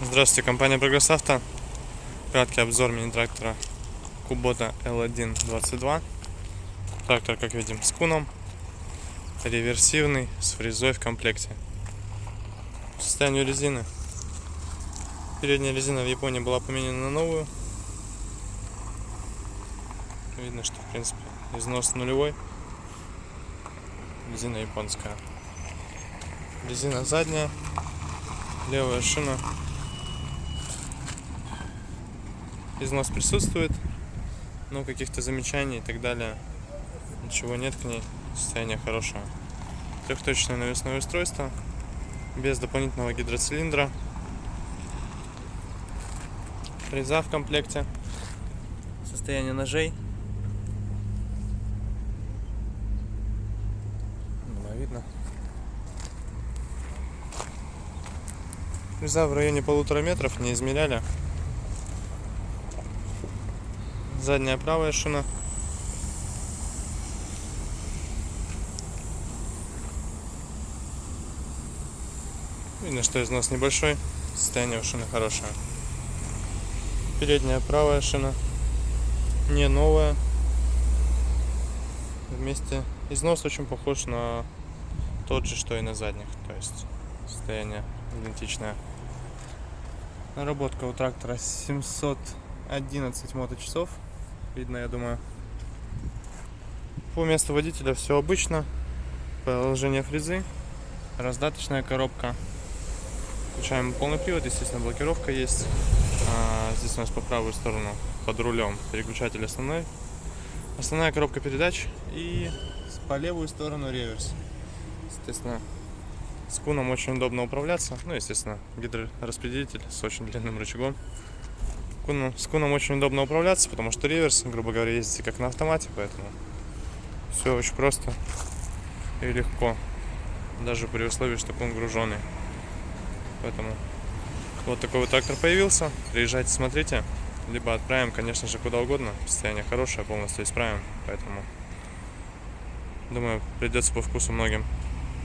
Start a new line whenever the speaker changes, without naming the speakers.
Здравствуйте, компания Прогресс Авто. Краткий обзор мини-трактора Kubota L1-22. Трактор, как видим, с куном, реверсивный, с фрезой в комплекте. По состоянию резины. Передняя резина в Японии была поменена на новую. Видно, что в принципе износ нулевой. Резина японская. Резина задняя, левая шина. Износ присутствует, но каких-то замечаний и так далее ничего нет к ней. Состояние хорошее. Трехточное навесное устройство без дополнительного гидроцилиндра. Фреза в комплекте. Состояние ножей. Видно. Фреза в районе 1,5 метров, не измеряли. Задняя правая шина. Видно, что износ небольшой, состояние у шины хорошее. Передняя правая шина, не новая. Вместе износ очень похож на тот же, что и на задних, то есть состояние идентичное. Наработка у трактора 711 моточасов. Видно, я думаю. По месту водителя все обычно. Положение фрезы, раздаточная коробка. Включаем полный привод, естественно, блокировка есть. Здесь у нас по правую сторону под рулем переключатель основной. Основная коробка передач и по левую сторону реверс. Естественно, с куном очень удобно управляться. Ну, естественно, гидрораспределитель с очень длинным рычагом. С куном очень удобно управляться, потому что реверс, грубо говоря, ездите как на автомате, поэтому все очень просто и легко, даже при условии, что кун груженый. Поэтому вот такой вот трактор появился. Приезжайте, смотрите. Либо отправим, конечно же, куда угодно. Состояние хорошее, полностью исправим. Поэтому, думаю, придется по вкусу многим.